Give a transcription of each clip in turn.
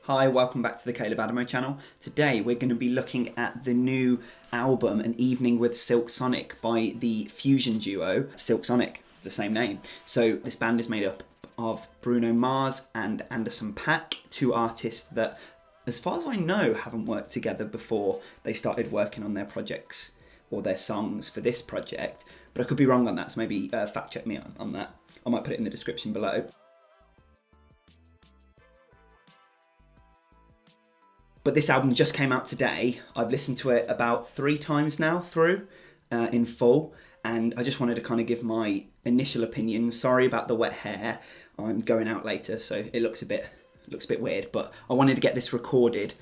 Hi, welcome back to the Caleb Adamo channel. Today we're going to be looking at the new album, An Evening with Silk Sonic, by the fusion duo Silk Sonic, the same name. So this band is made up of Bruno Mars and Anderson .Paak, two artists that, as far as I know, haven't worked together before they started working on their projects or their songs for this project. But I could be wrong on that, so maybe fact check me on that. I might put it in the description below. But this album just came out today. I've listened to it about 3 times now through in full, and I just wanted to kind of give my initial opinion. Sorry about the wet hair. I'm going out later, so it looks a bit weird. But I wanted to get this recorded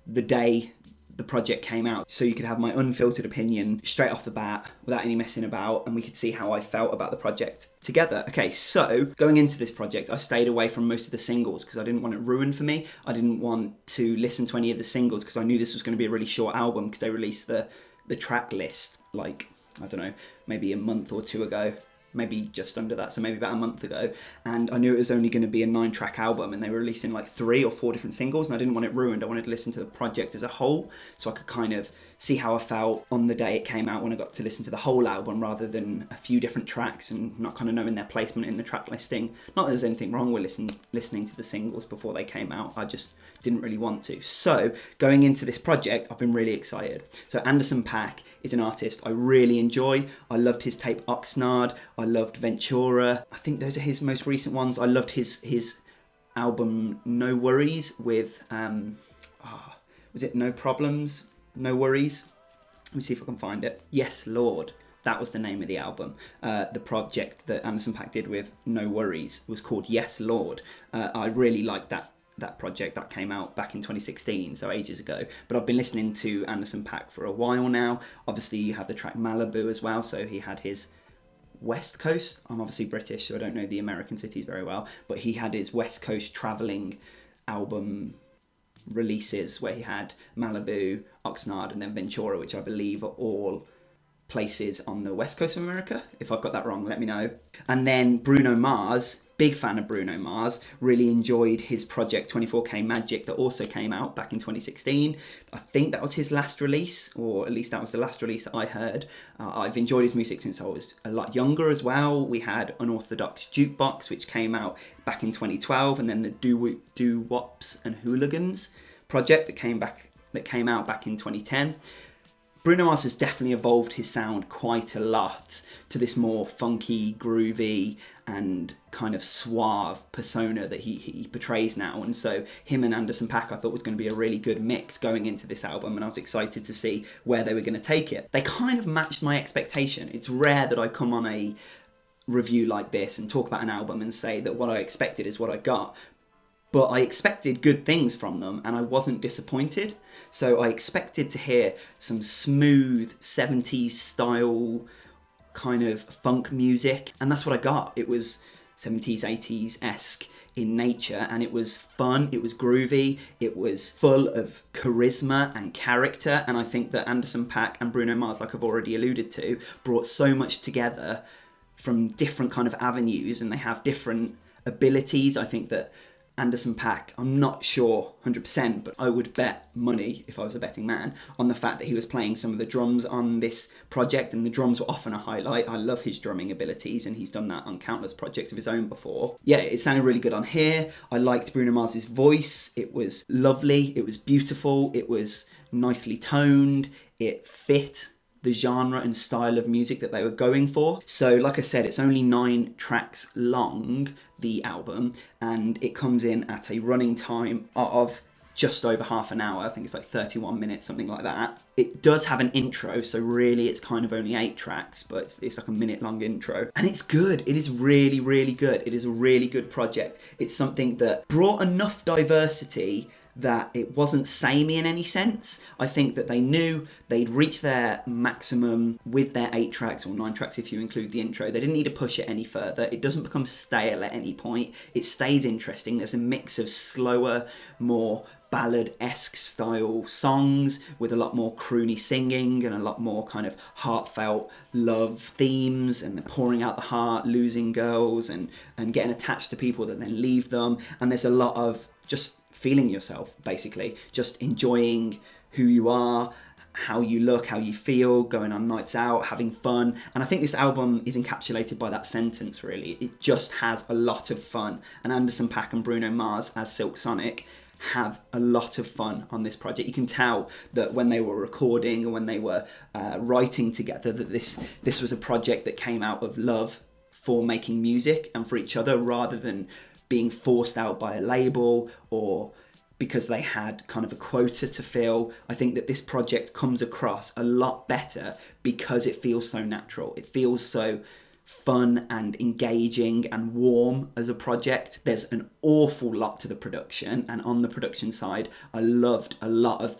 the day the project came out, so you could have my unfiltered opinion straight off the bat without any messing about, and we could see how I felt about the project together. Okay, so going into this project, I stayed away from most of the singles because I didn't want it ruined for me. I didn't want to listen to any of the singles because I knew this was going to be a really short album because they released the track list, like, I don't know, maybe a month or 2 ago. Maybe just under that, so maybe about a month ago, and I knew it was only going to be a 9-track album, and they were releasing like 3 or 4 different singles, and I didn't want it ruined. I wanted to listen to the project as a whole, so I could kind of see how I felt on the day it came out when I got to listen to the whole album, rather than a few different tracks and not kind of knowing their placement in the track listing. Not that there's anything wrong with listening to the singles before they came out, I just didn't really want to. So going into this project, I've been really excited. So Anderson .Paak is an artist I really enjoy. I loved his tape Oxnard. I loved Ventura. I think those are his most recent ones. I loved his album No Worries with was it No Problems? No Worries? Let me see if I can find it. Yes, Lord. That was the name of the album. The project that Anderson .Paak did with No Worries was called Yes, Lord. I really liked that project. That came out back in 2016, so ages ago. But I've been listening to Anderson .Paak for a while now. Obviously, you have the track Malibu as well, so he had his West Coast. I'm obviously British, so I don't know the American cities very well, but he had his West Coast travelling album releases where he had Malibu, Oxnard, and then Ventura, which I believe are all places on the West Coast of America. If I've got that wrong, let me know. And then Bruno Mars, big fan of Bruno Mars, really enjoyed his project 24K Magic that also came out back in 2016. I think that was his last release, or at least that was the last release that I heard. I've enjoyed his music since I was a lot younger as well. We had Unorthodox Jukebox, which came out back in 2012, and then the Do Wops and Hooligans project that came out back in 2010. Bruno Mars has definitely evolved his sound quite a lot to this more funky, groovy, and kind of suave persona that he portrays now. And so him and Anderson .Paak I thought was going to be a really good mix going into this album, and I was excited to see where they were going to take it. They kind of matched my expectation. It's rare that I come on a review like this and talk about an album and say that what I expected is what I got. But I expected good things from them, and I wasn't disappointed. So I expected to hear some smooth 70s style kind of funk music, and that's what I got. It was 70s, 80s-esque in nature, and it was fun, it was groovy, it was full of charisma and character, and I think that Anderson .Paak and Bruno Mars, like I've already alluded to, brought so much together from different kind of avenues, and they have different abilities. I think that Anderson .Paak, I'm not sure 100%, but I would bet money, if I was a betting man, on the fact that he was playing some of the drums on this project, and the drums were often a highlight. I love his drumming abilities, and he's done that on countless projects of his own before. Yeah, it sounded really good on here. I liked Bruno Mars's voice. It was lovely, it was beautiful, it was nicely toned, it fit the genre and style of music that they were going for. So like I said, it's only 9 tracks long, the album, and it comes in at a running time of just over half an hour. I think it's like 31 minutes, something like that. It does have an intro, so really it's kind of only 8 tracks, but it's like a minute long intro. And it's good. It is really, really good. It is a really good project. It's something that brought enough diversity that it wasn't samey in any sense. I think that they knew they'd reached their maximum with their 8 tracks, or 9 tracks if you include the intro. They didn't need to push it any further. It doesn't become stale at any point. It stays interesting. There's a mix of slower, more ballad-esque style songs with a lot more croony singing and a lot more kind of heartfelt love themes and pouring out the heart, losing girls and getting attached to people that then leave them. And there's a lot of just feeling yourself, basically, just enjoying who you are, how you look, how you feel, going on nights out, having fun. And I think this album is encapsulated by that sentence, really. It just has a lot of fun. And Anderson .Paak and Bruno Mars as Silk Sonic have a lot of fun on this project. You can tell that when they were recording and when they were writing together, that this was a project that came out of love for making music and for each other, rather than being forced out by a label or because they had kind of a quota to fill. I think that this project comes across a lot better because it feels so natural. It feels so fun and engaging and warm as a project. There's an awful lot to the production, and on the production side, I loved a lot of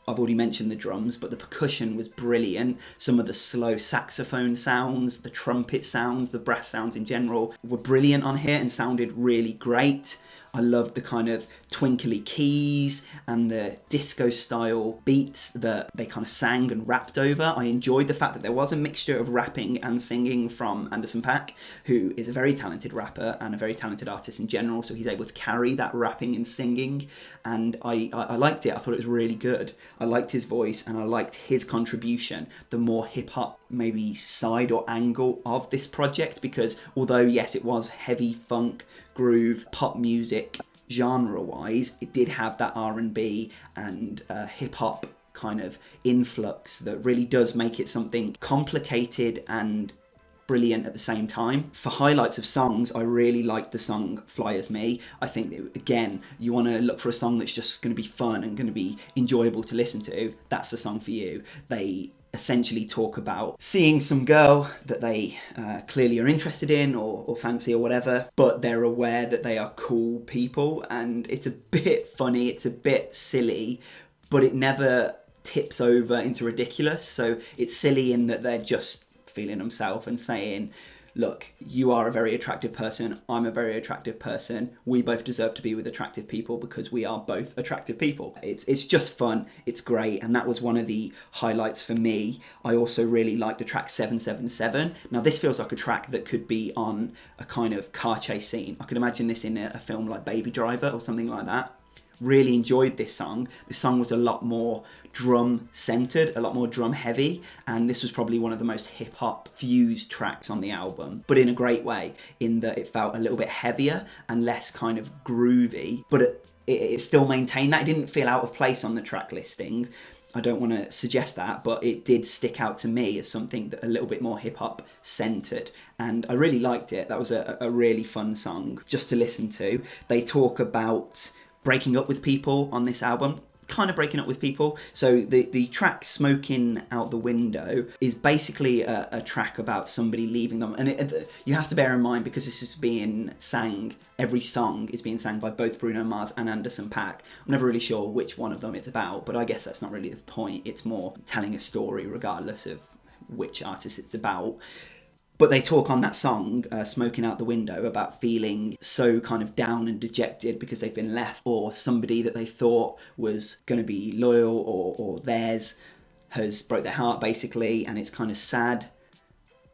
I've already mentioned the drums, but the percussion was brilliant. Some of the slow saxophone sounds, the trumpet sounds, the brass sounds in general were brilliant on here and sounded really great. I loved the kind of twinkly keys and the disco style beats that they kind of sang and rapped over. I enjoyed the fact that there was a mixture of rapping and singing from Anderson .Paak, who is a very talented rapper and a very talented artist in general, so he's able to carry that rapping and singing, and I liked it. I thought it was really good. I liked his voice and I liked his contribution, the more hip-hop maybe side or angle of this project, because although yes, it was heavy funk, groove, pop music, genre-wise, it did have that R&B and hip-hop kind of influx that really does make it something complicated and brilliant at the same time. For highlights of songs, I really liked the song Fly As Me. I think that, again, you want to look for a song that's just going to be fun and going to be enjoyable to listen to. That's the song for you. They essentially talk about seeing some girl that they clearly are interested in or fancy or whatever, but they're aware that they are cool people, and it's a bit funny, it's a bit silly, but it never tips over into ridiculous. So it's silly in that they're just feeling themselves and saying, look, you are a very attractive person, I'm a very attractive person, we both deserve to be with attractive people because we are both attractive people. It's just fun, it's great, and that was one of the highlights for me. I also really liked the track 777. Now this feels like a track that could be on a kind of car chase scene. I could imagine this in a film like Baby Driver or something like that. Really enjoyed this song. The song was a lot more drum centered, a lot more drum heavy, and this was probably one of the most hip hop fused tracks on the album, but in a great way, in that it felt a little bit heavier and less kind of groovy, but it still maintained that. It didn't feel out of place on the track listing. I don't want to suggest that, but it did stick out to me as something that a little bit more hip hop centered, and I really liked it. That was a really fun song just to listen to. They talk about breaking up with people on this album, kind of breaking up with people. So the track Smoking Out the Window is basically a track about somebody leaving them. And you have to bear in mind, because this is being sang, every song is being sang by both Bruno Mars and Anderson .Paak. I'm never really sure which one of them it's about, but I guess that's not really the point. It's more telling a story regardless of which artist it's about. But they talk on that song, Smoking Out the Window, about feeling so kind of down and dejected because they've been left, or somebody that they thought was going to be loyal or theirs has broke their heart, basically, and it's kind of sad.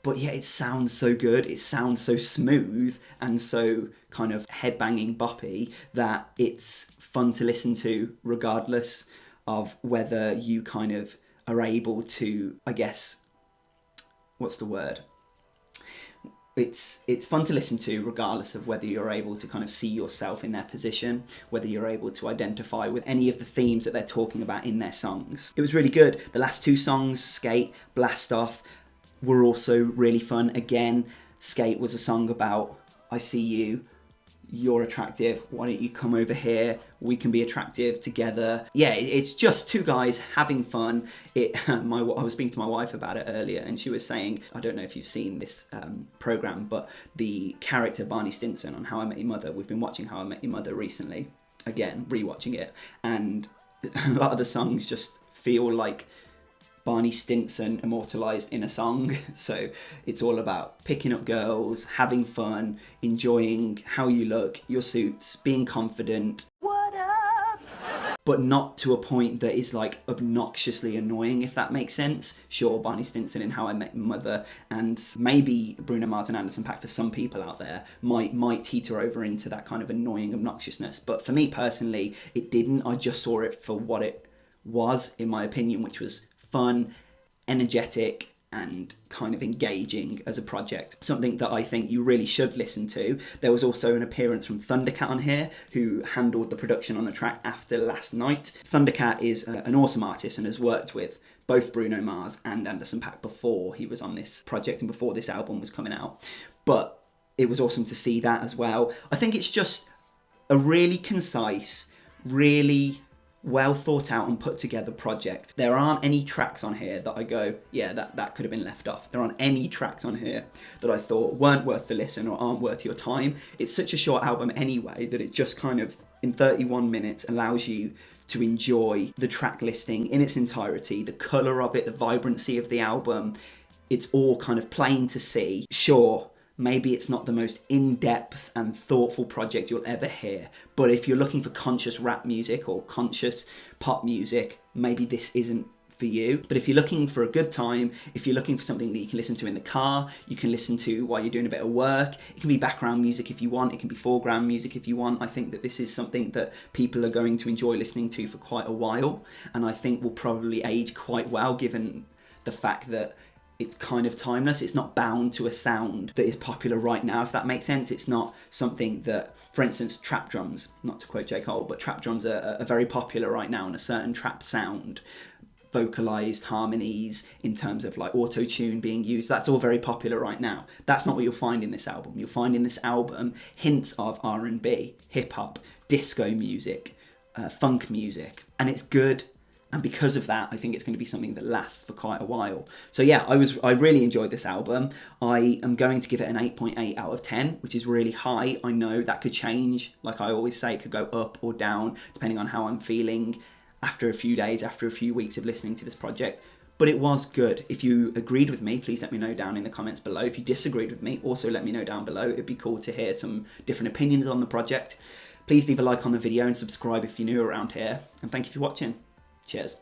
But yeah, it sounds so good, it sounds so smooth and so kind of headbanging boppy that it's fun to listen to regardless of whether you kind of are able to, I guess, what's the word? It's fun to listen to regardless of whether you're able to kind of see yourself in their position, whether you're able to identify with any of the themes that they're talking about in their songs. It was really good. The last two songs, Skate, Blast Off, were also really fun. Again, Skate was a song about, I see you, you're attractive, why don't you come over here, we can be attractive together. Yeah, it's just two guys having fun. I was speaking to my wife about it earlier, and she was saying, I don't know if you've seen this program, but the character Barney Stinson on How I Met Your Mother, we've been watching How I Met Your Mother recently, again, rewatching it, and a lot of the songs just feel like Barney Stinson immortalized in a song. So it's all about picking up girls, having fun, enjoying how you look, your suits, being confident. What up? but not to a point that is like obnoxiously annoying, if that makes sense. Sure, Barney Stinson in How I Met Your Mother, and maybe Bruno Mars and Anderson .Paak for some people out there might teeter over into that kind of annoying obnoxiousness. But for me personally, it didn't. I just saw it for what it was, in my opinion, which was fun, energetic, and kind of engaging as a project. Something that I think you really should listen to. There was also an appearance from Thundercat on here, who handled the production on the track after last night. Thundercat is an awesome artist and has worked with both Bruno Mars and Anderson .Paak before he was on this project and before this album was coming out. But it was awesome to see that as well. I think it's just a really concise, really well thought out and put together project. There aren't any tracks on here that I go, yeah, that could have been left off. There aren't any tracks on here that I thought weren't worth the listen or aren't worth your time. It's such a short album anyway that it just kind of, in 31 minutes, allows you to enjoy the track listing in its entirety, the colour of it, the vibrancy of the album. It's all kind of plain to see. Sure, maybe it's not the most in-depth and thoughtful project you'll ever hear, but if you're looking for conscious rap music or conscious pop music, maybe this isn't for you. But if you're looking for a good time, if you're looking for something that you can listen to in the car, you can listen to while you're doing a bit of work, it can be background music if you want, it can be foreground music if you want. I think that this is something that people are going to enjoy listening to for quite a while, and I think will probably age quite well given the fact that it's kind of timeless. It's not bound to a sound that is popular right now, if that makes sense. It's not something that, for instance, trap drums, not to quote J. Cole, but trap drums are very popular right now, and a certain trap sound, vocalized harmonies in terms of like auto-tune being used, that's all very popular right now. That's not what you'll find in this album. You'll find in this album hints of R&B, hip-hop, disco music, funk music, and it's good. And because of that, I think it's going to be something that lasts for quite a while. So yeah, I really enjoyed this album. I am going to give it an 8.8 out of 10, which is really high. I know that could change. Like I always say, it could go up or down, depending on how I'm feeling after a few days, after a few weeks of listening to this project. But it was good. If you agreed with me, please let me know down in the comments below. If you disagreed with me, also let me know down below. It'd be cool to hear some different opinions on the project. Please leave a like on the video and subscribe if you're new around here. And thank you for watching. Cheers.